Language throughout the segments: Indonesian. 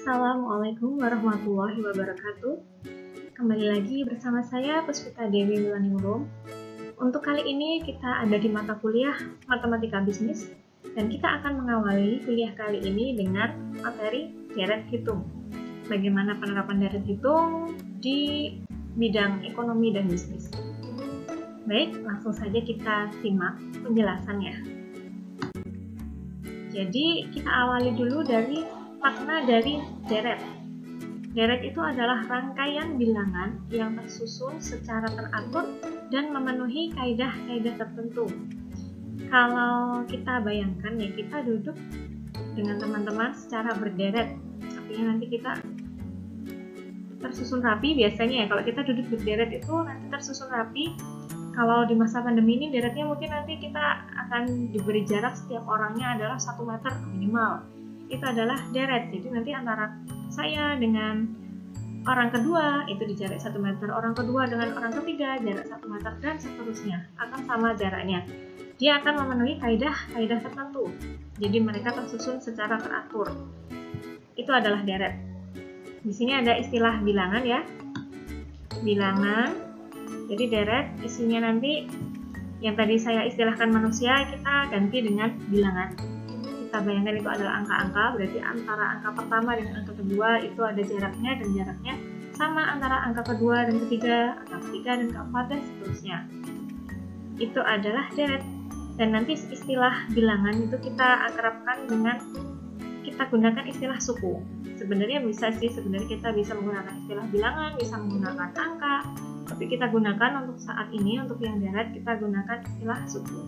Assalamualaikum warahmatullahi wabarakatuh. Kembali lagi bersama saya Puspita Dewi Wulaningrum. Untuk kali ini kita ada di mata kuliah Matematika Bisnis dan kita akan mengawali kuliah kali ini dengan materi deret hitung. Bagaimana penerapan deret hitung di bidang ekonomi dan bisnis. Baik, langsung saja kita simak penjelasannya. Jadi kita awali dulu dari makna dari deret. Deret itu adalah rangkaian bilangan yang tersusun secara teratur dan memenuhi kaidah-kaidah tertentu. Kalau kita bayangkan ya, kita duduk dengan teman-teman secara berderet. Artinya nanti kita tersusun rapi biasanya ya. Kalau kita duduk berderet itu nanti tersusun rapi. Kalau di masa pandemi ini deretnya mungkin nanti kita akan diberi jarak setiap orangnya adalah 1 meter minimal. Itu adalah deret, jadi nanti antara saya dengan orang kedua itu di jarak 1 meter, orang kedua dengan orang ketiga jarak 1 meter, dan seterusnya akan sama jaraknya. Dia akan memenuhi kaidah tertentu, jadi mereka tersusun secara teratur. Itu adalah deret. Di sini ada istilah bilangan ya, bilangan. Jadi deret isinya nanti yang tadi saya istilahkan manusia, kita ganti dengan bilangan. Kita bayangkan itu adalah angka-angka, berarti antara angka pertama dengan angka kedua itu ada jaraknya, dan jaraknya sama antara angka kedua dan ketiga, angka ketiga dan keempat, dan seterusnya. Itu adalah deret. Dan nanti istilah bilangan itu kita akrabkan dengan, kita gunakan istilah suku. Sebenarnya bisa sih, sebenarnya kita bisa menggunakan istilah bilangan, bisa menggunakan angka, tapi kita gunakan untuk saat ini, untuk yang deret, kita gunakan istilah suku.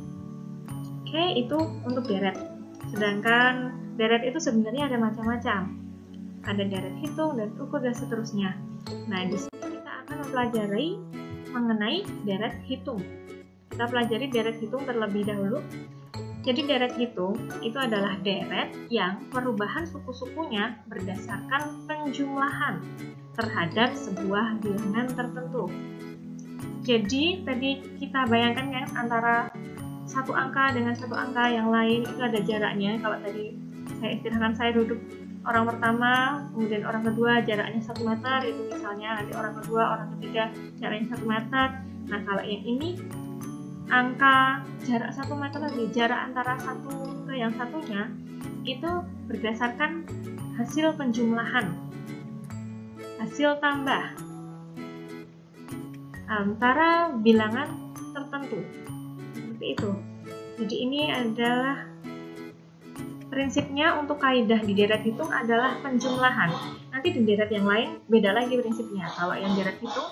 Oke, itu untuk deret. Sedangkan deret itu sebenarnya ada macam-macam. Ada deret hitung, deret ukur, dan seterusnya. Nah, di sini kita akan mempelajari mengenai deret hitung. Kita pelajari deret hitung terlebih dahulu. Jadi deret hitung itu adalah deret yang perubahan suku-sukunya berdasarkan penjumlahan terhadap sebuah bilangan tertentu. Jadi tadi kita bayangkan kan antara satu angka dengan satu angka yang lain itu ada jaraknya. Kalau tadi saya istilahkan saya duduk orang pertama, kemudian orang kedua jaraknya 1 meter, itu misalnya nanti orang kedua, orang ketiga jaraknya 1 meter. Nah kalau yang ini angka jarak 1 meter lagi, jarak antara satu ke yang satunya itu berdasarkan hasil penjumlahan, hasil tambah antara bilangan tertentu. Seperti itu. Jadi ini adalah prinsipnya untuk kaidah di deret hitung adalah penjumlahan. Nanti di deret yang lain beda lagi prinsipnya. Kalau yang deret hitung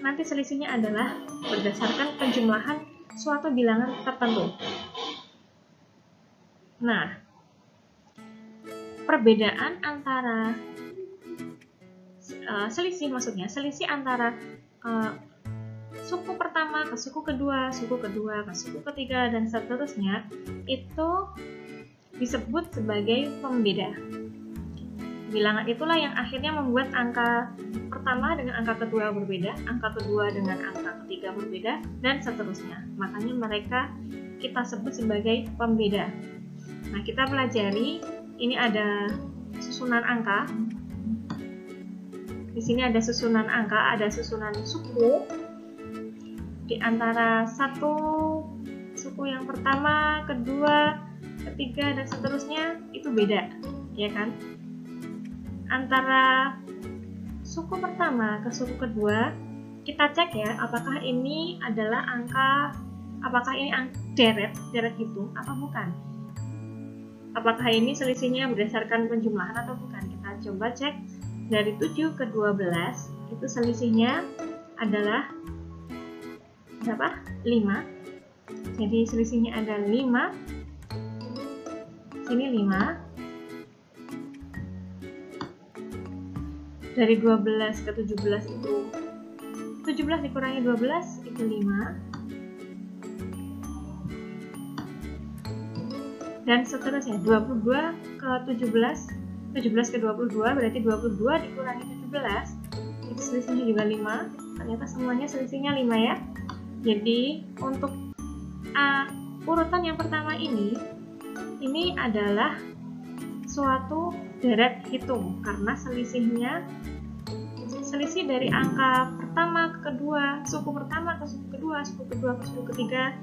nanti selisihnya adalah berdasarkan penjumlahan suatu bilangan tertentu. Nah, perbedaan antara selisih antara suku pertama ke suku kedua ke suku ketiga, dan seterusnya itu disebut sebagai pembeda. Bilangan itulah yang akhirnya membuat angka pertama dengan angka kedua berbeda, angka kedua dengan angka ketiga berbeda, dan seterusnya. Makanya mereka kita sebut sebagai pembeda. Nah, kita pelajari ini ada susunan angka. Di sini ada susunan angka, ada susunan suku. Di antara satu suku yang pertama, kedua, ketiga, dan seterusnya itu beda, ya kan? Antara suku pertama ke suku kedua, kita cek ya, apakah ini adalah angka, apakah ini deret hitung atau bukan? Apakah ini selisihnya berdasarkan penjumlahan atau bukan? Kita coba cek. Dari 7 ke 12 itu selisihnya adalah berapa? 5. Jadi selisihnya ada 5. Sini 5. Dari 12 ke 17 itu 17 dikurangi 12 itu 5. Dan seterusnya 22 ke 17 ke 22 berarti 22 dikurangi 17 itu selisihnya juga 5. Ternyata semuanya selisihnya 5 ya. Jadi untuk urutan yang pertama ini adalah suatu deret hitung, karena selisih dari angka pertama ke kedua, suku pertama ke suku kedua, suku kedua ke suku ketiga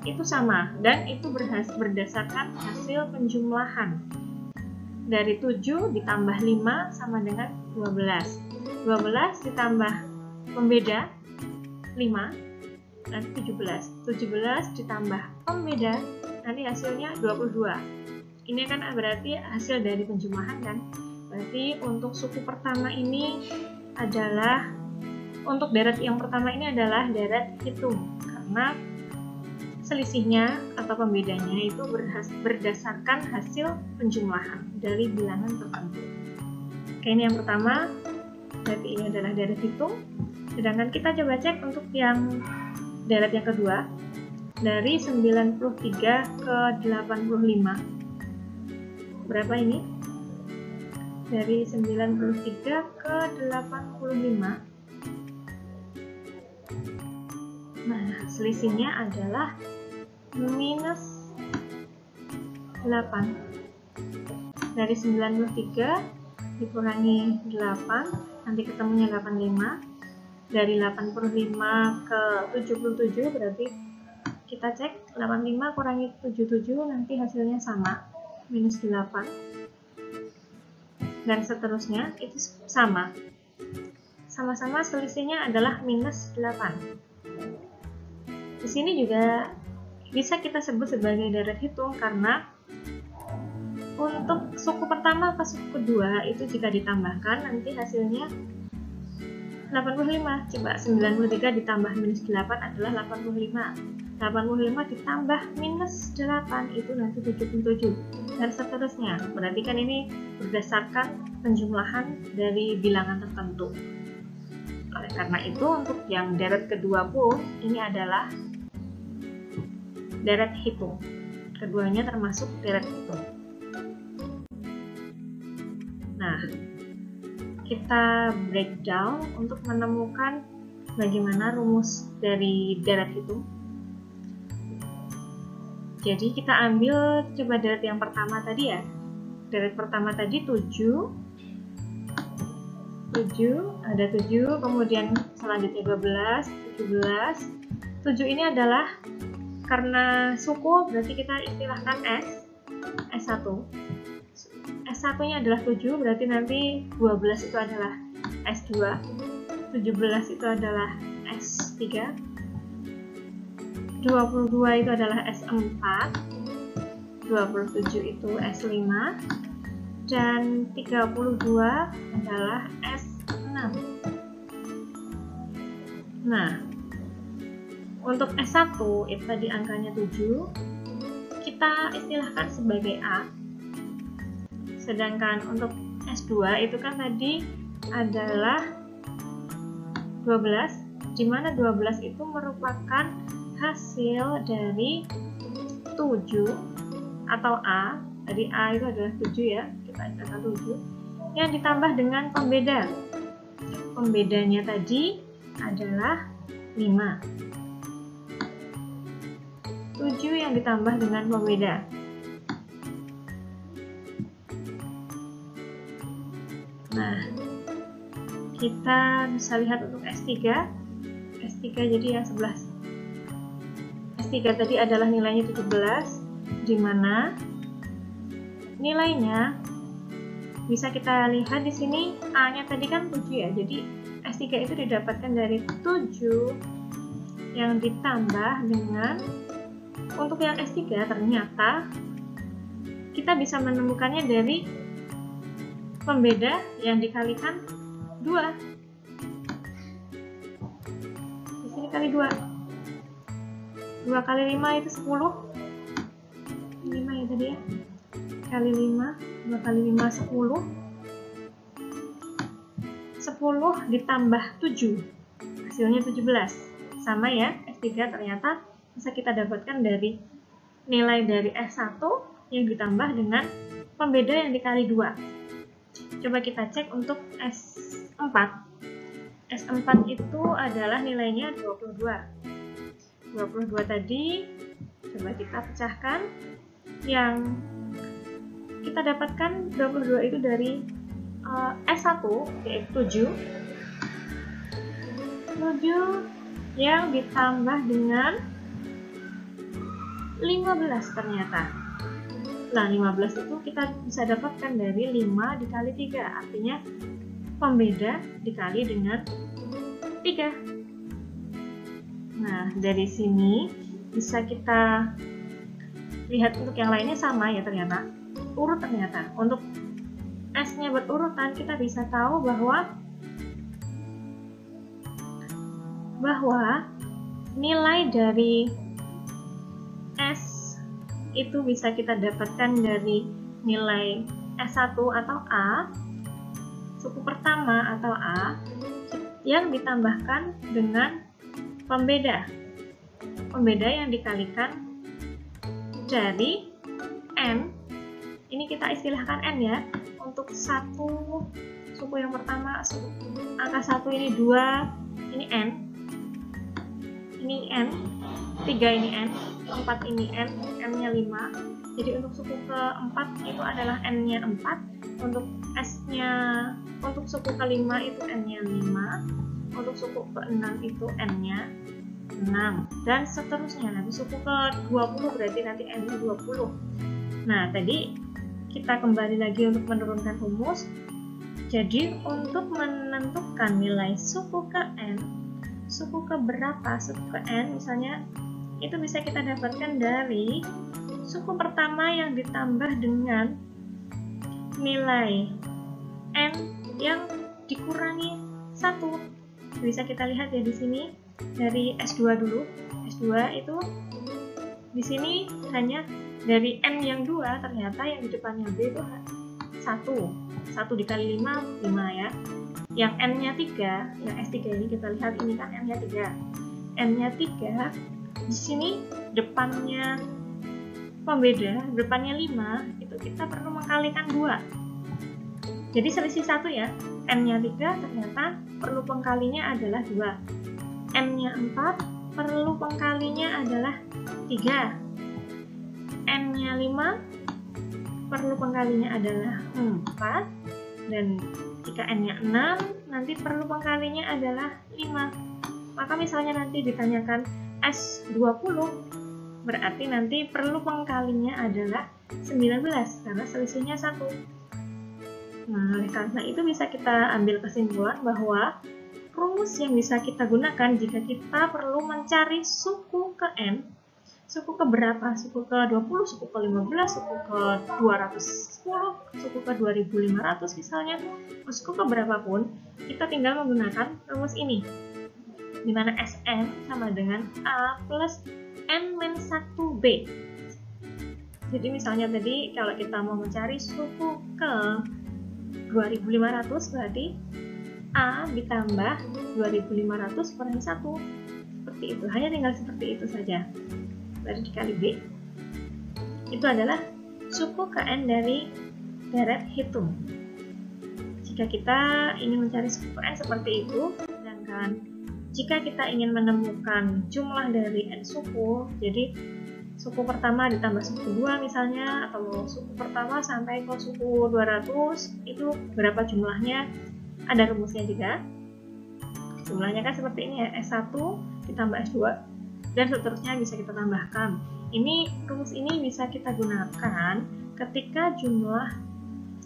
itu sama, dan itu berdasarkan hasil penjumlahan. Dari 7 ditambah 5 sama dengan 12. 12 ditambah pembeda 5 nanti 17. 17 ditambah pembeda nanti hasilnya 22. Ini kan berarti hasil dari penjumlahan kan. Berarti untuk suku pertama ini adalah, untuk deret yang pertama ini adalah deret hitung, karena selisihnya atau pembedanya itu berdasarkan hasil penjumlahan dari bilangan tertentu. Oke, ini yang pertama, berarti ini adalah deret hitung. Sedangkan kita coba cek untuk yang deret yang kedua, dari 93 ke 85. Berapa ini? Dari 93 ke 85. Nah, selisihnya adalah minus 8. Dari 93 dikurangi 8, nanti ketemunya 85. Dari 85 ke 77 berarti kita cek 85 kurangi 77 nanti hasilnya sama, minus 8. Dan seterusnya itu sama. Sama-sama selisihnya adalah minus 8. Di sini juga bisa kita sebut sebagai deret hitung, karena untuk suku pertama ke suku kedua itu jika ditambahkan nanti hasilnya 85. Coba 93 ditambah minus 8 adalah 85. 85 ditambah minus 8 itu nanti 77. Dan seterusnya. Berarti kan ini berdasarkan penjumlahan dari bilangan tertentu. Oleh karena itu untuk yang deret kedua pun ini adalah deret hitung. Keduanya termasuk deret hitung. Nah, kita breakdown untuk menemukan bagaimana rumus dari deret hitung. Jadi kita ambil coba deret yang pertama tadi ya. Deret pertama tadi 7, ada 7, kemudian selanjutnya 12, 17. 7 ini adalah karena suku, berarti kita istilahkan S1. S1 nya adalah 7, berarti nanti 12 itu adalah S2, 17 itu adalah S3, 22 itu adalah S4, 27 itu S5, dan 32 adalah S6. Nah, untuk S1 itu tadi angkanya 7, kita istilahkan sebagai A. Sedangkan untuk S2 itu kan tadi adalah 12, di mana 12 itu merupakan hasil dari 7 atau A. Tadi A itu adalah 7 ya, kita katakan 7, yang ditambah dengan pembeda. Pembedanya tadi adalah 5. 7 yang ditambah dengan pembeda. Nah, kita bisa lihat untuk S3. S3 jadi yang 11. S3 tadi adalah nilainya 17, di mana nilainya bisa kita lihat di sini A-nya tadi kan 7 ya. Jadi S3 itu didapatkan dari 7 yang ditambah dengan, untuk yang S3 ternyata kita bisa menemukannya dari pembeda yang dikalikan 2. Di sini kali 2. 2 kali 5 itu 10. 5 ya tadi ya. Kali 5, 2 kali 5 10. 10 ditambah 7. Hasilnya 17. Sama ya, S3 ternyata bisa kita dapatkan dari nilai dari S1 yang ditambah dengan pembeda yang dikali 2. Coba kita cek untuk S4. S4 itu adalah nilainya 22. 22 tadi, coba kita pecahkan. Yang kita dapatkan 22 itu dari S1 yaitu 7 yang ditambah dengan 15 ternyata. Nah, 15 itu kita bisa dapatkan dari 5 dikali 3, artinya pembeda dikali dengan 3. Nah, dari sini bisa kita lihat untuk yang lainnya sama ya ternyata. Urut ternyata. Untuk S-nya berurutan kita bisa tahu bahwa nilai dari S itu bisa kita dapatkan dari nilai S1 atau A, suku pertama atau A, yang ditambahkan dengan pembeda yang dikalikan dari N. Ini kita istilahkan N ya. Untuk satu suku yang pertama, angka 1 ini 2, ini N, ini N, 3 ini N, 4 ini N, N-nya 5. Jadi untuk suku keempat itu adalah N-nya 4, untuk S-nya, untuk suku kelima itu N-nya 5, untuk suku ke-6 itu N-nya 6, dan seterusnya. Nanti suku ke-20 berarti nanti N-nya 20. Nah, tadi kita kembali lagi untuk menurunkan rumus. Jadi untuk menentukan nilai suku ke N, suku ke berapa, suku ke N misalnya, itu bisa kita dapatkan dari suku pertama yang ditambah dengan nilai N yang dikurangi 1. Bisa kita lihat ya di sini dari S2 dulu. S2 itu di sini hanya dari N yang 2, ternyata yang di depannya B itu 1 dikali 5 ya. Yang N-nya 3, yang S3 ini kita lihat, ini kan N-nya 3. N-nya 3, di sini depannya pembeda, depannya 5, itu kita perlu mengkalikan 2. Jadi selisih 1 ya. N-nya 3 ternyata perlu pengkalinya adalah 2. N-nya 4 perlu pengkalinya adalah 3. N-nya 5 perlu pengkalinya adalah 4. Dan jika N-nya 6, nanti perlu pengkalinya adalah 5. Maka misalnya nanti ditanyakan S20, berarti nanti perlu pengkalinya adalah 19, karena selisihnya 1. Nah, oleh karena itu bisa kita ambil kesimpulan bahwa rumus yang bisa kita gunakan jika kita perlu mencari suku ke N, suku ke berapa, suku ke 20, suku ke 15, suku ke 210, suku ke 2500 misalnya, suku ke berapapun, kita tinggal menggunakan rumus ini, dimana Sn sama dengan A plus N-1B. Jadi misalnya tadi kalau kita mau mencari suku ke 2500, berarti A ditambah 2500 kurangi 1, seperti itu, hanya tinggal seperti itu saja. Berarti dikali B, itu adalah suku ke N dari deret hitung. Jika kita ingin mencari suku ke N seperti itu, sedangkan jika kita ingin menemukan jumlah dari N suku, jadi suku pertama ditambah suku kedua misalnya, atau suku pertama sampai ke suku 200, itu berapa jumlahnya, ada rumusnya juga. Jumlahnya kan seperti ini ya, S1 ditambah S2, dan seterusnya bisa kita tambahkan. Ini rumus ini bisa kita gunakan ketika jumlah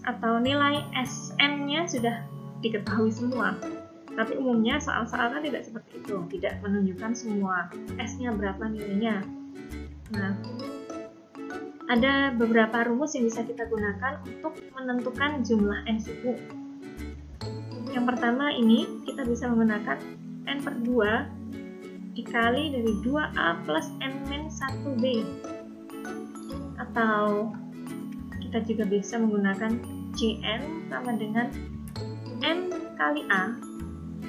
atau nilai Sn-nya sudah diketahui semua. Tapi umumnya soal-soal kan tidak seperti itu, tidak menunjukkan semua S-nya berapa nilainya. Nah, ada beberapa rumus yang bisa kita gunakan untuk menentukan jumlah N suku. Yang pertama ini kita bisa menggunakan N per 2 dikali dari 2A plus N-1B, atau kita juga bisa menggunakan Cn sama dengan N kali A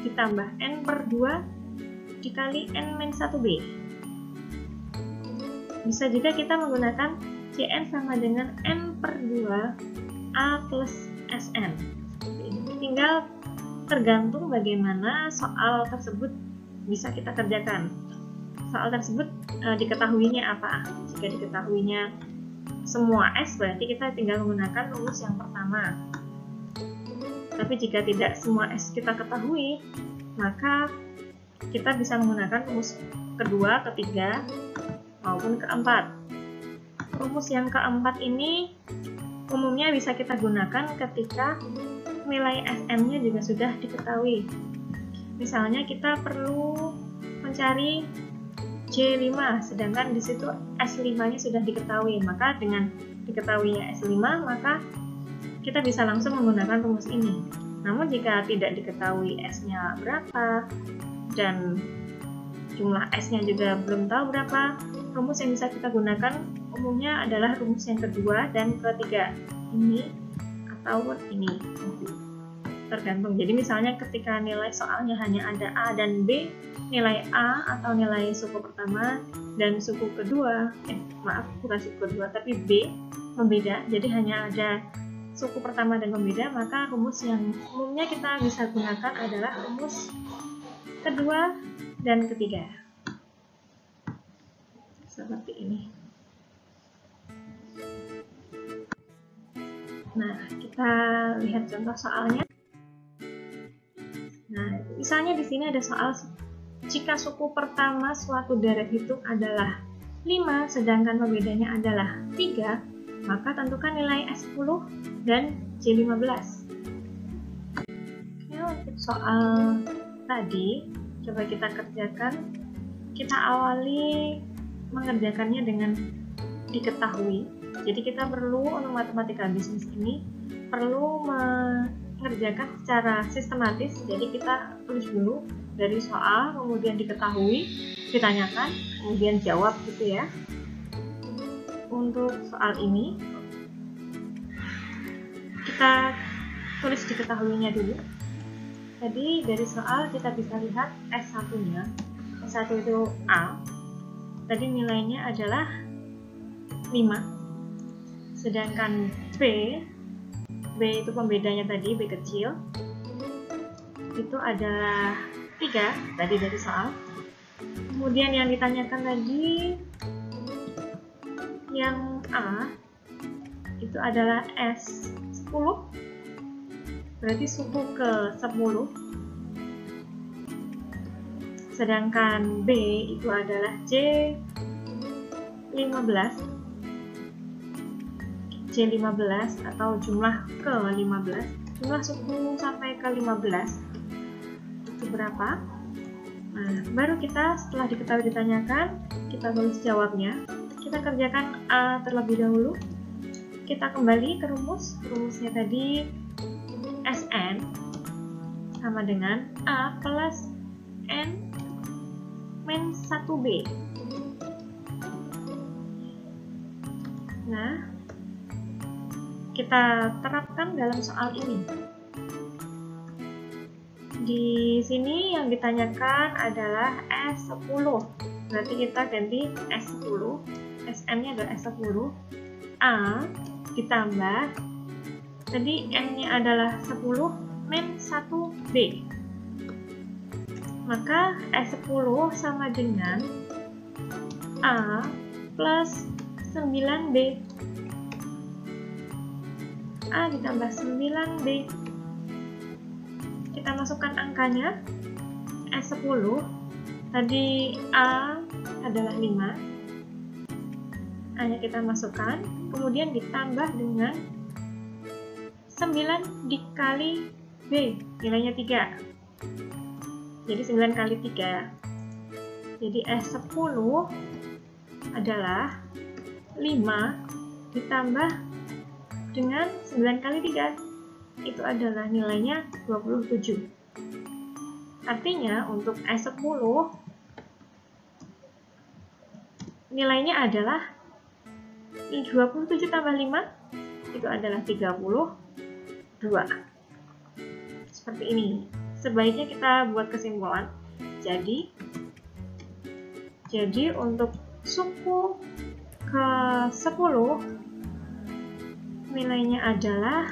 ditambah N per 2 dikali N-1B. Bisa juga kita menggunakan Cn sama dengan N per 2 A plus Sn. Tinggal tergantung bagaimana soal tersebut bisa kita kerjakan. Soal tersebut diketahuinya apa? Jika diketahuinya semua S, berarti kita tinggal menggunakan rumus yang pertama. Tapi jika tidak semua S kita ketahui, maka kita bisa menggunakan rumus kedua, ketiga, maupun keempat. Rumus yang keempat ini umumnya bisa kita gunakan ketika nilai SM-nya juga sudah diketahui. Misalnya kita perlu mencari J5, sedangkan di situ S5-nya sudah diketahui. Maka dengan diketahuinya S5, maka kita bisa langsung menggunakan rumus ini. Namun jika tidak diketahui S-nya berapa dan jumlah S-nya juga belum tahu berapa, rumus yang bisa kita gunakan umumnya adalah rumus yang kedua dan ketiga, ini ataupun ini, tergantung. Jadi misalnya ketika nilai soalnya hanya ada A dan B, nilai A atau nilai suku pertama dan suku kedua, bukan suku kedua tapi B membeda, jadi hanya ada suku pertama dan pembeda, maka rumus yang umumnya kita bisa gunakan adalah rumus kedua dan ketiga. Seperti ini. Nah, kita lihat contoh soalnya. Nah, misalnya di sini ada soal jika suku pertama suatu deret hitung adalah 5, sedangkan pembedanya adalah 3, maka tentukan nilai S10 dan J15. Oke, untuk soal tadi, coba kita kerjakan. Kita awali mengerjakannya dengan diketahui. Jadi kita perlu untuk matematika bisnis ini perlu mengerjakan secara sistematis. Jadi kita tulis dulu dari soal, kemudian diketahui, ditanyakan, kemudian jawab gitu ya. Untuk soal ini kita tulis diketahuinya dulu. Jadi dari soal kita bisa lihat S1-nya. S1 itu A. Tadi nilainya adalah 5. Sedangkan B itu pembedanya tadi, B kecil. Itu adalah 3 tadi dari soal. Kemudian yang ditanyakan tadi yang A itu adalah S10, berarti suku ke 10. Sedangkan B itu adalah J15 atau jumlah ke 15, jumlah suku sampai ke 15 itu berapa? Nah, baru kita setelah diketahui ditanyakan, kita tulis jawabnya. Kita kerjakan A terlebih dahulu. Kita kembali ke rumusnya tadi Sn sama dengan A plus N min 1B. Nah, kita terapkan dalam soal ini. Di sini yang ditanyakan adalah S10. Berarti kita ganti S10. Sn-nya adalah S10. A ditambah, tadi N-nya adalah 10 min 1B. Maka S10 sama dengan A plus 9B. A ditambah 9B. Kita masukkan angkanya. S10 tadi A adalah 5. A-nya kita masukkan, kemudian ditambah dengan 9 dikali B, nilainya 3. Jadi 9 kali 3. Jadi S10 adalah 5 ditambah dengan 9 kali 3. Itu adalah nilainya 27. Artinya untuk S10 nilainya adalah 27 tambah 5 itu adalah 32. Seperti ini. Sebaiknya kita buat kesimpulan. Jadi untuk suku ke 10 nilainya adalah,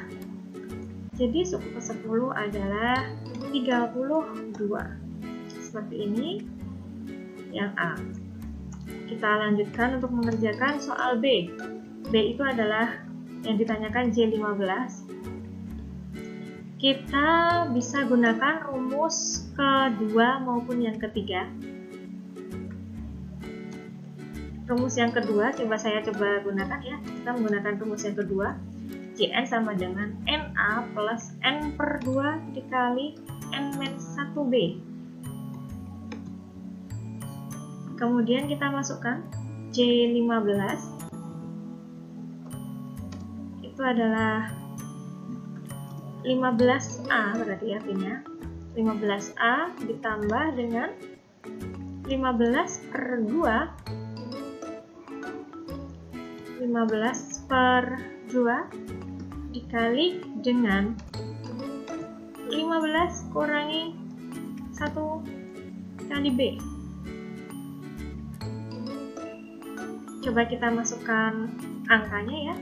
jadi suku ke 10 adalah 32. Seperti ini yang A. Kita lanjutkan untuk mengerjakan soal B. B itu adalah yang ditanyakan J15. Kita bisa gunakan rumus kedua maupun yang ketiga. Rumus yang kedua saya coba gunakan ya. Kita menggunakan rumus yang kedua. Jn sama dengan Na plus N per 2 dikali N-1B. Kemudian kita masukkan J15. Itu adalah 15A berarti artinya 15A ditambah dengan 15 per 2 dikali dengan 15 kurangi 1 kali B. Coba kita masukkan angkanya ya,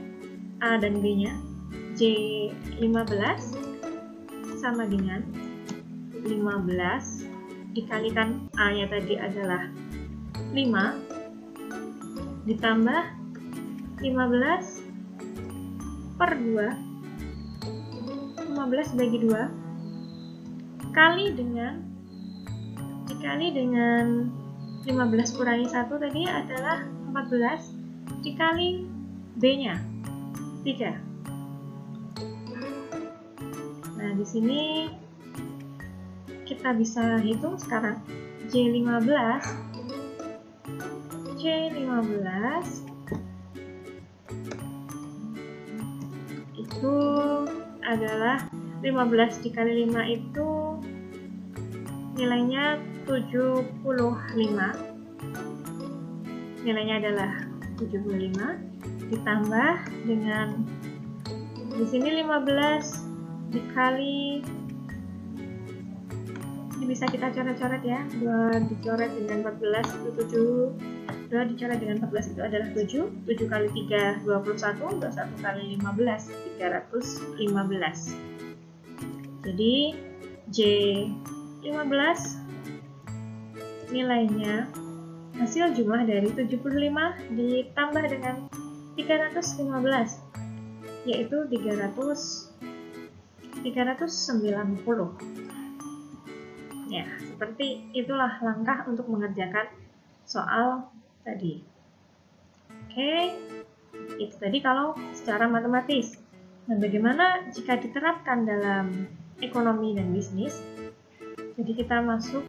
A dan B nya. J15 sama dengan 15 dikalikan A nya tadi adalah 5 ditambah 15 per 2, 15 bagi 2 dikali dengan 15 kurangi 1 tadi adalah 14 dikali B nya 3. Nah, di sini kita bisa hitung sekarang. J15 itu adalah 15 dikali 5 itu nilainya 75. Nilainya adalah 75 ditambah dengan di sini 15 dikali, ini bisa kita coret-coret ya, 2 dicoret dengan 14 itu 7, 2 dicoret dengan 14 itu adalah 7, 7 kali 3 21, 21 kali 15 315. Jadi J15 nilainya hasil jumlah dari 75 ditambah dengan 315 yaitu 390. Ya, seperti itulah langkah untuk mengerjakan soal tadi. Oke, itu tadi kalau secara matematis. Nah, bagaimana jika diterapkan dalam ekonomi dan bisnis? Jadi kita masuk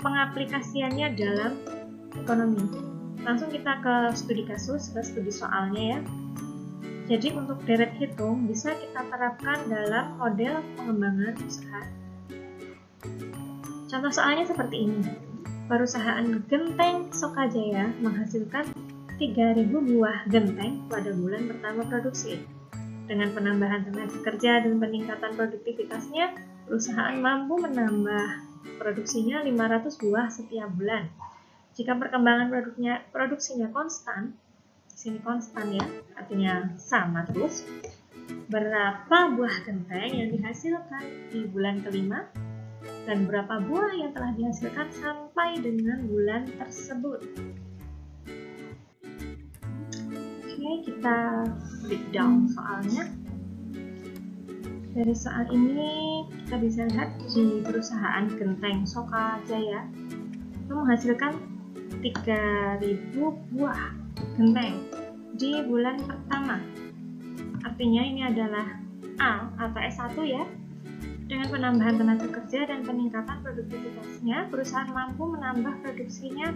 pengaplikasiannya dalam ekonomi. Langsung kita ke studi kasus, ke studi soalnya ya. Jadi untuk deret hitung bisa kita terapkan dalam model pengembangan usaha. Contoh soalnya seperti ini. Perusahaan Genteng Sokajaya menghasilkan 3.000 buah genteng pada bulan pertama produksi. Dengan penambahan tenaga kerja dan peningkatan produktivitasnya, perusahaan mampu menambah produksinya 500 buah setiap bulan. Jika perkembangan produksinya konstan, di sini konstan ya, artinya sama terus, berapa buah genteng yang dihasilkan di bulan kelima dan berapa buah yang telah dihasilkan sampai dengan bulan tersebut. Oke, kita breakdown soalnya. Dari soal ini kita bisa lihat di perusahaan Genteng Sokajaya itu menghasilkan 3.000 buah genteng di bulan pertama. Artinya ini adalah A atau S1 ya. Dengan penambahan tenaga kerja dan peningkatan produktivitasnya, perusahaan mampu menambah produksinya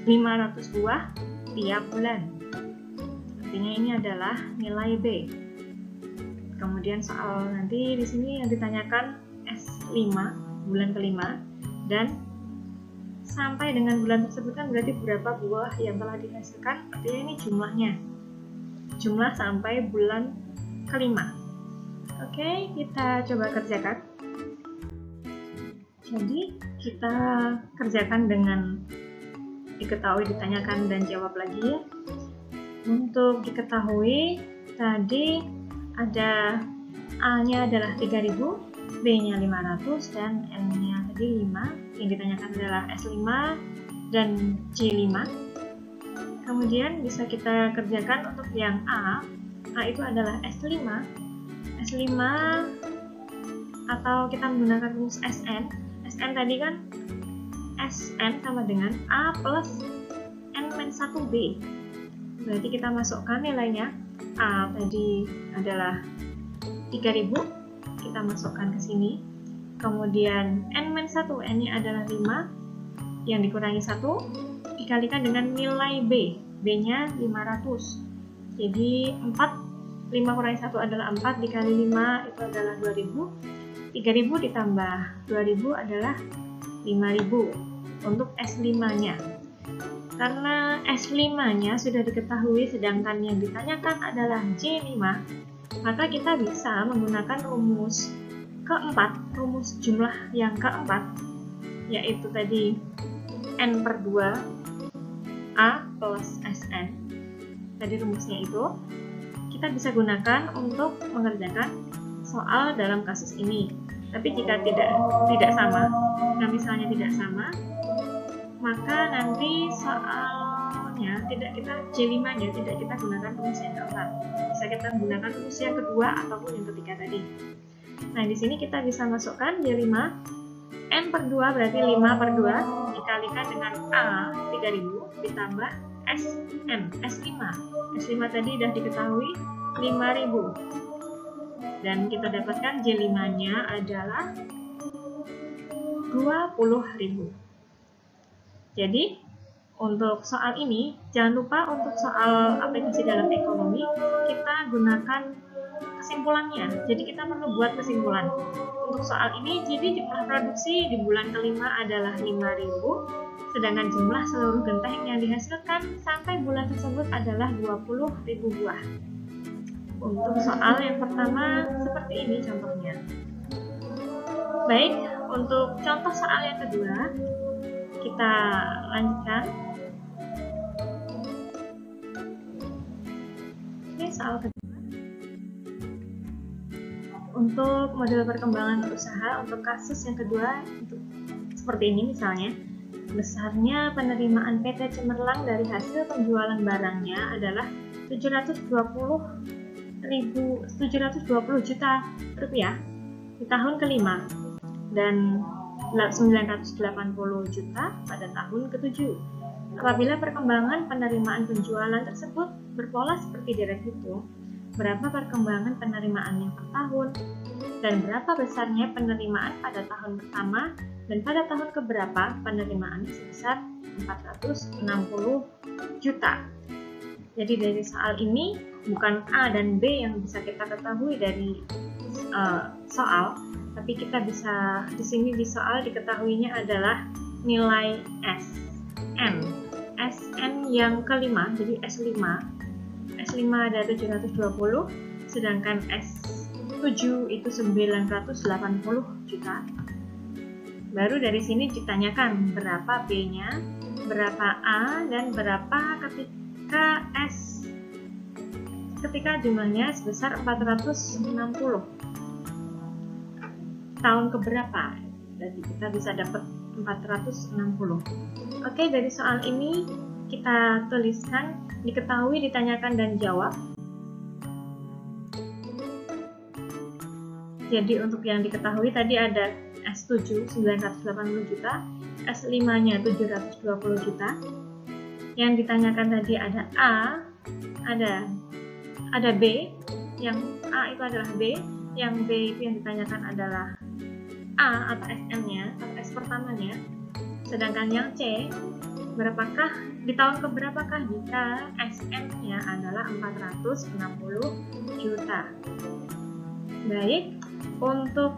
500 buah tiap bulan. Artinya ini adalah nilai B. Kemudian soal nanti di sini yang ditanyakan S5 bulan kelima dan sampai dengan bulan tersebut kan berarti berapa buah yang telah dihasilkan. Artinya ini jumlahnya. Jumlah sampai bulan kelima. Oke, kita coba kerjakan. Jadi kita kerjakan dengan diketahui, ditanyakan, dan jawab lagi ya. Untuk diketahui tadi ada A-nya adalah 3.000, B-nya 500, dan N-nya tadi 5. Yang ditanyakan adalah S5 dan C5. Kemudian bisa kita kerjakan untuk yang A. A itu adalah S5 atau kita menggunakan rumus SN. SN tadi kan SN sama dengan A plus N-1B. Berarti kita masukkan nilainya. A tadi adalah 3.000, kita masukkan ke sini. Kemudian N-1, N-nya adalah 5, yang dikurangi 1, dikalikan dengan nilai B. B-nya 500. Jadi 5 kurangi 1 adalah 4, dikali 5 itu adalah 2.000. 3.000 ditambah 2.000 adalah 5.000 untuk S5-nya. Karena S5-nya sudah diketahui sedangkan yang ditanyakan adalah J5, maka kita bisa menggunakan rumus keempat, rumus jumlah yang keempat, yaitu tadi N/2 A plus SN. Tadi rumusnya itu kita bisa gunakan untuk mengerjakan soal dalam kasus ini. Tapi jika tidak sama, jika misalnya tidak sama, maka nanti soalnya J5-nya tidak kita gunakan rumus yang keempat. Bisa kita gunakan rumus yang kedua ataupun yang ketiga tadi. Nah, di sini kita bisa masukkan J5, N/2 berarti 5/2 dikalikan dengan A 3.000 ditambah SN, S5. S5 tadi sudah diketahui 5.000. Dan kita dapatkan J5-nya adalah 20.000. Jadi, untuk soal ini, jangan lupa untuk soal aplikasi dalam ekonomi, kita gunakan kesimpulannya. Jadi, kita perlu buat kesimpulan. Untuk soal ini, jadi jumlah produksi di bulan kelima adalah 5.000, sedangkan jumlah seluruh genteng yang dihasilkan sampai bulan tersebut adalah 20.000 buah. Untuk soal yang pertama, seperti ini contohnya. Baik, untuk contoh soal yang kedua, kita lanjutkan. Oke, soal kedua. Untuk model perkembangan usaha, untuk kasus yang kedua, untuk seperti ini misalnya, besarnya penerimaan PT Cemerlang dari hasil penjualan barangnya adalah 720 juta rupiah di tahun kelima dan 980 juta pada tahun ke-7. Apabila perkembangan penerimaan penjualan tersebut berpola seperti deret hitung, berapa perkembangan penerimaannya per tahun, dan berapa besarnya penerimaan pada tahun pertama, dan pada tahun keberapa penerimaan sebesar 460 juta. Jadi dari soal ini bukan A dan B yang bisa kita ketahui dari soal, tapi kita bisa di sini di soal diketahuinya adalah nilai SN yang kelima, jadi S5 ada 720, sedangkan S7 itu 980 juta. Baru dari sini ditanyakan berapa B-nya, berapa A, dan berapa ketika jumlahnya sebesar 460. Tahun keberapa? Jadi kita bisa dapat 460. Oke, dari soal ini kita tuliskan diketahui, ditanyakan, dan jawab. Jadi untuk yang diketahui tadi ada S7 980 juta, S5-nya 720 juta. Yang ditanyakan tadi ada A, ada B, yang A itu adalah B, yang B itu yang ditanyakan adalah A atau SN-nya atau S pertamanya. Sedangkan yang C, berapakah di tahun keberapakah jika SN-nya adalah 460 juta. Baik, untuk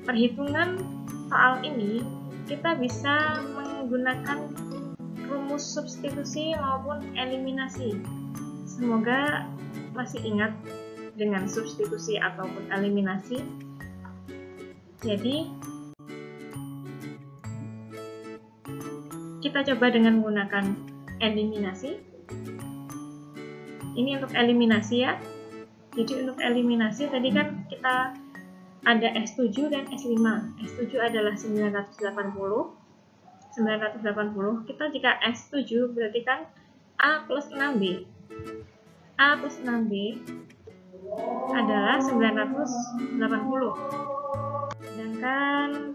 perhitungan soal ini kita bisa menggunakan rumus substitusi maupun eliminasi. Semoga masih ingat dengan substitusi ataupun eliminasi. Jadi kita coba dengan menggunakan eliminasi. Ini untuk eliminasi ya. Jadi untuk eliminasi tadi kan kita ada S7 dan S5. S7 adalah 980. Kita jika S7 berarti kan A plus 6B. A plus 6B adalah 980.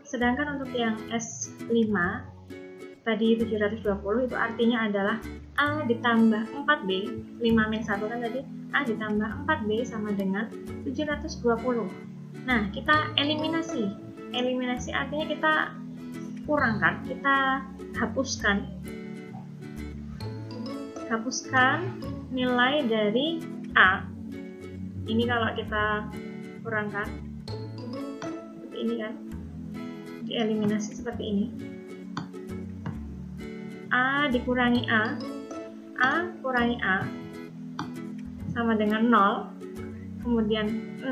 Sedangkan untuk yang S5 tadi 720 itu artinya adalah A ditambah 4B, 5 min 1 kan tadi, A ditambah 4B sama dengan 720. Nah, kita eliminasi. Eliminasi artinya kita kurangkan, kita hapuskan nilai dari A. Ini kalau kita kurangkan seperti ini kan, dieliminasi seperti ini. A dikurangi A kurangi A sama dengan 0, kemudian 6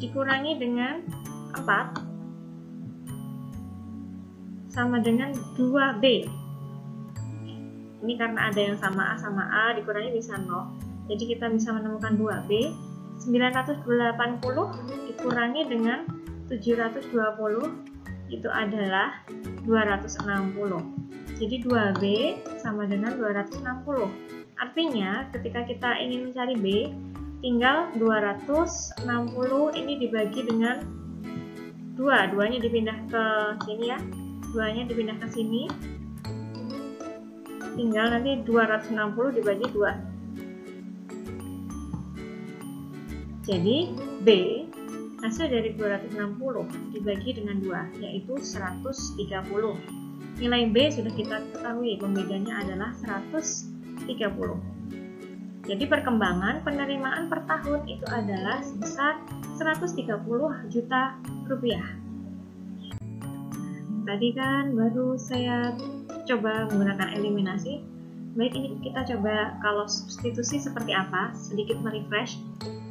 dikurangi dengan 4 sama dengan 2B. Ini karena ada yang sama A sama A dikurangi bisa 0, jadi kita bisa menemukan 2B. 980 dikurangi dengan 720 itu adalah 260. Jadi 2B sama dengan 260. Artinya ketika kita ingin mencari B, tinggal 260 ini dibagi dengan 2. 2-nya dipindah ke sini ya. 2-nya dipindah ke sini. Tinggal nanti 260 dibagi 2. Jadi B hasil dari 260 dibagi dengan 2 yaitu 130. Nilai B sudah kita ketahui, pembedanya adalah 130. Jadi perkembangan penerimaan per tahun itu adalah sebesar 130 juta rupiah. Tadi kan baru saya coba menggunakan eliminasi. Baik, ini kita coba kalau substitusi seperti apa, sedikit merefresh.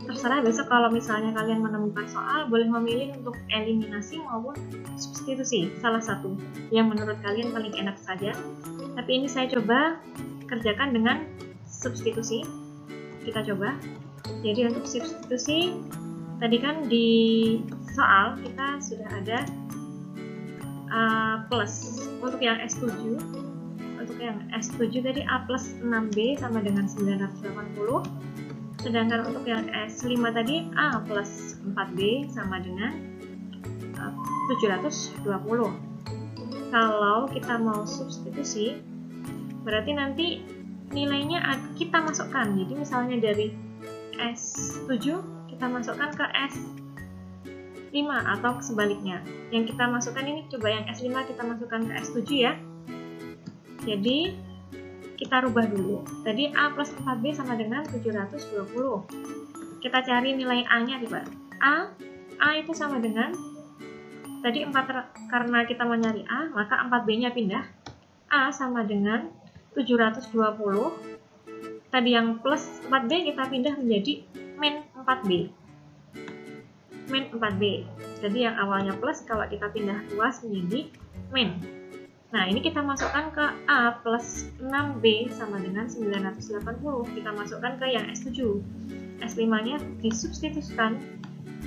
Terserah besok kalau misalnya kalian menemukan soal, boleh memilih untuk eliminasi maupun substitusi, salah satu yang menurut kalian paling enak saja. Tapi ini saya coba kerjakan dengan substitusi. Kita coba. Jadi untuk substitusi, tadi kan di soal kita sudah ada plus. Untuk yang S7 tadi A plus 6B sama dengan 980. Sedangkan untuk yang S5 tadi A plus 4B sama dengan 720. Kalau kita mau substitusi, berarti nanti nilainya kita masukkan. Jadi misalnya dari S7 kita masukkan ke atau sebaliknya. Yang kita masukkan ini, coba yang S5 kita masukkan ke S7 ya. Jadi kita rubah dulu. Tadi A plus 4B sama dengan 720. Kita cari nilai A-nya coba. A itu sama dengan, tadi 4, karena kita mau nyari A, maka 4B-nya pindah. A sama dengan 720. Tadi yang plus 4B kita pindah menjadi min 4B. Min 4B. Jadi yang awalnya plus, kalau kita pindah luas menjadi min. Nah, ini kita masukkan ke A plus 6B sama dengan 980. Kita masukkan ke yang S7. S5-nya disubstitusikan,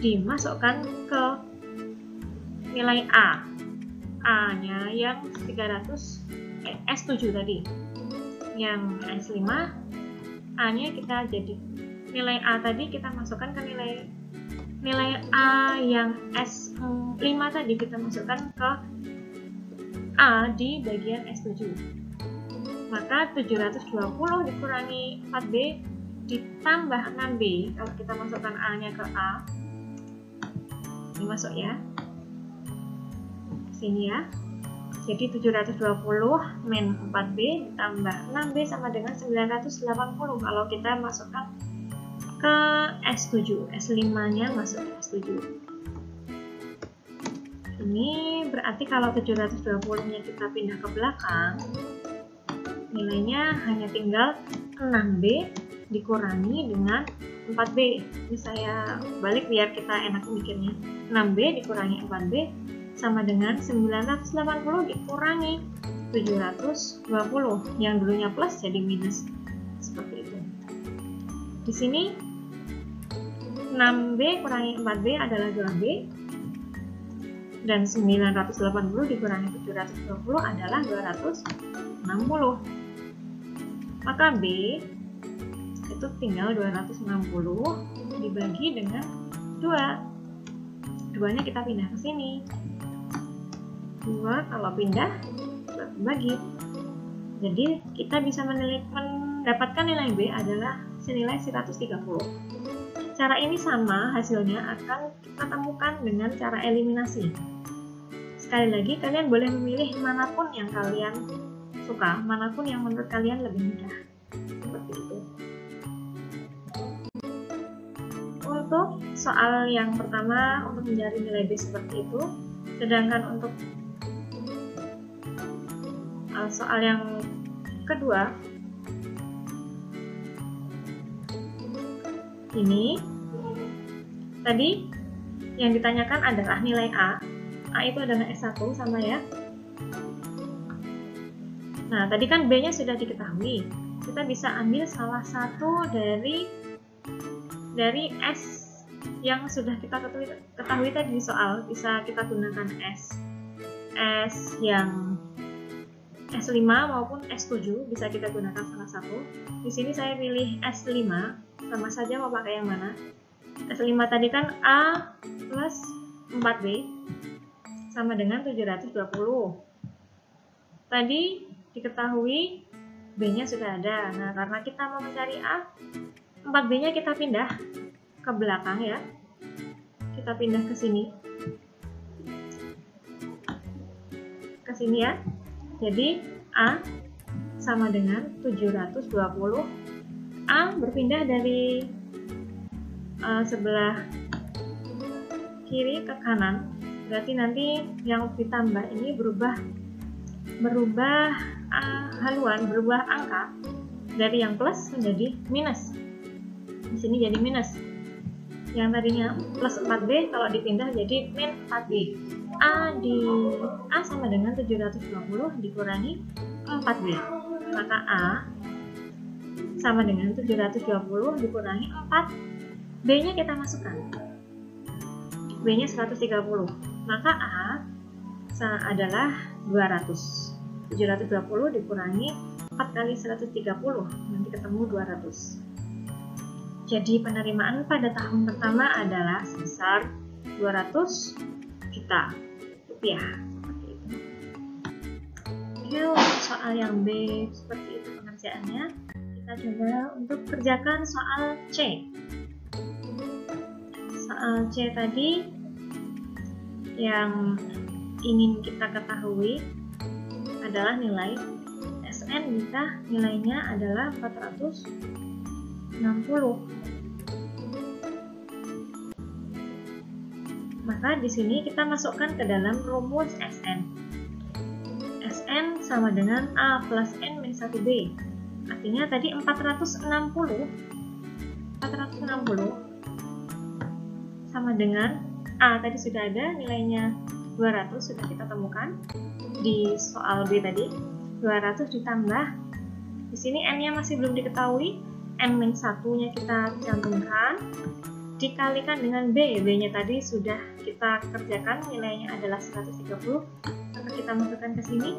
dimasukkan ke nilai A. A-nya yang 7 tadi. Yang S5, A-nya kita jadi nilai A tadi kita masukkan ke nilai A yang S5 tadi kita masukkan ke A di bagian S7. Maka 720 dikurangi 4B ditambah 6B. Kalau kita masukkan A-nya ke A, ini masuk ya, sini ya. Jadi 720 min 4B ditambah 6B sama dengan 980 kalau kita masukkan ke S7. S5-nya masuk ke S7. Ini berarti kalau 720-nya kita pindah ke belakang, nilainya hanya tinggal 6B dikurangi dengan 4B. Ini saya balik biar kita enak mikirnya. 6B dikurangi 4B sama dengan 980 dikurangi 720. Yang dulunya plus jadi minus. Seperti itu. Di sini 6B kurangi 4B adalah 2B. Dan 980 dikurangi 720 adalah 260. Maka B itu tinggal 260 dibagi dengan 2. 2-nya kita pindah ke sini. 2 kalau pindah bagi. Jadi kita bisa mendapatkan nilai B adalah senilai 130. Cara ini sama hasilnya akan kita temukan dengan cara eliminasi. Sekali lagi, kalian boleh memilih manapun yang kalian suka, manapun yang menurut kalian lebih mudah. Seperti itu. Untuk soal yang pertama, untuk mencari nilai B seperti itu. Sedangkan untuk soal yang kedua, ini tadi yang ditanyakan adalah nilai A. A itu adalah S1 sama ya. Nah, tadi kan B-nya sudah diketahui. Kita bisa ambil salah satu dari S yang sudah kita ketahui tadi di soal. Bisa kita gunakan S yang S5 maupun S7, bisa kita gunakan salah satu. Di sini saya pilih S5, sama saja mau pakai yang mana. S5 tadi kan A plus 4B sama dengan 720. Tadi diketahui B-nya sudah ada. Nah, karena kita mau mencari A, 4B-nya kita pindah ke belakang ya. Kita pindah ke sini. Ke sini ya. Jadi A sama dengan 720. A berpindah dari sebelah kiri ke kanan. Berarti nanti yang ditambah ini berubah haluan, berubah angka dari yang plus menjadi minus. Di sini jadi minus. Yang tadinya plus 4B kalau dipindah jadi min 4B. A sama dengan 720 dikurangi 4B. Maka A sama dengan 720 dikurangi 4. B-nya kita masukkan. B-nya 130. Maka A adalah 200. 720 dikurangi 4 kali 130. Nanti ketemu 200. Jadi penerimaan pada tahun pertama adalah sebesar 200 juta rupiah. Oke, untuk soal yang B seperti itu pengerjaannya. Kita coba untuk kerjakan soal C. Soal C tadi yang ingin kita ketahui adalah nilai SN jika nilainya adalah 460. Maka di sini kita masukkan ke dalam rumus SN. SN sama dengan A plus N min 1B. Artinya tadi 460 sama dengan A tadi sudah ada nilainya 200, sudah kita temukan di soal B tadi. 200 ditambah, di sini N-nya masih belum diketahui, N-1-nya kita cantumkan, dikalikan dengan B. B-nya tadi sudah kita kerjakan, nilainya adalah 130, maka kita masukkan ke sini.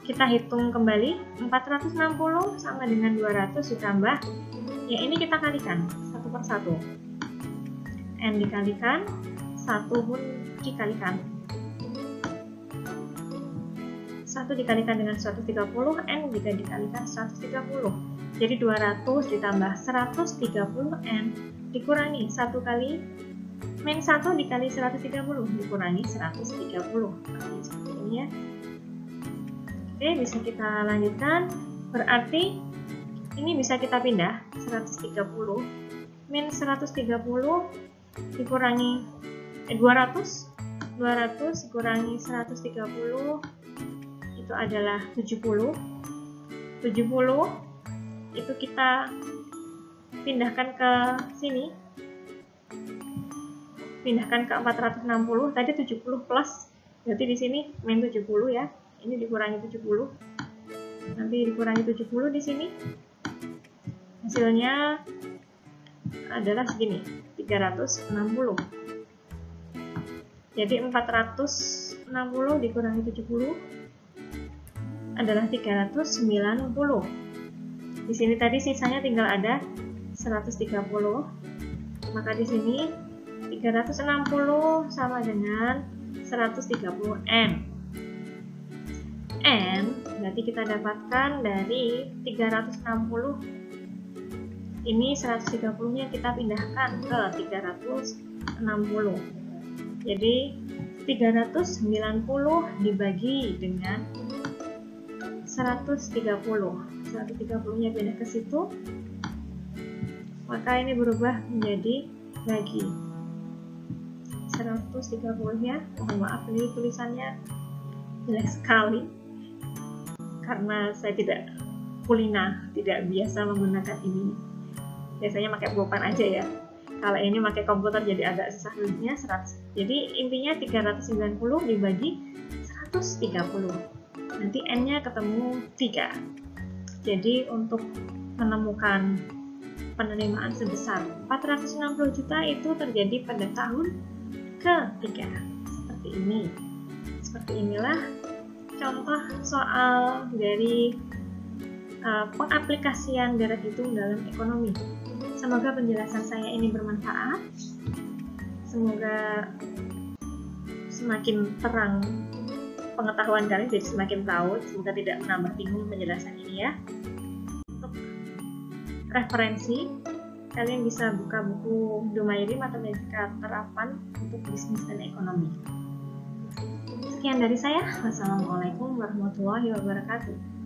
Kita hitung kembali, 460 sama dengan 200 ditambah, ya ini kita kalikan satu per satu. N dikalikan, 1 pun dikalikan. 1 dikalikan dengan 130, N juga dikalikan 130. Jadi 200 ditambah 130 N dikurangi 1 kali min 1 dikali 130 dikurangi 130. Seperti ini ya. Oke, bisa kita lanjutkan. Berarti ini bisa kita pindah 130 min 130 dikurangi 200 dikurangi 130 itu adalah 70 itu kita pindahkan ke sini, pindahkan ke 460, tadi 70 plus, berarti di sini min 70 ya, ini dikurangi 70, nanti dikurangi 70 di sini, hasilnya adalah segini, 360. Jadi 460 dikurangi 70 adalah 390. Di sini tadi sisanya tinggal ada 130. Maka di sini 360 sama dengan 130 N. N berarti kita dapatkan dari 360. Ini 130-nya kita pindahkan ke 360. Jadi 390 dibagi dengan 130-nya pindah ke situ, maka ini berubah menjadi bagi 130-nya. Mohon maaf, ini tulisannya jelek sekali karena saya tidak biasa menggunakan ini. Biasanya pakai pulpen aja ya. Kalau ini pakai komputer jadi agak susah nulisnya. 100. Jadi intinya 390 dibagi 130. Nanti N-nya ketemu 3. Jadi untuk menemukan penerimaan sebesar 460 juta itu terjadi pada tahun ketiga. Seperti ini. Seperti inilah contoh soal dari pengaplikasian deret hitung dalam ekonomi. Semoga penjelasan saya ini bermanfaat. Semoga semakin terang pengetahuan kalian, jadi semakin tahu. Semoga tidak menambah bingung penjelasan ini ya. Untuk referensi, kalian bisa buka buku Dumairi Matematika Terapan untuk Bisnis dan Ekonomi. Sekian dari saya. Wassalamualaikum warahmatullahi wabarakatuh.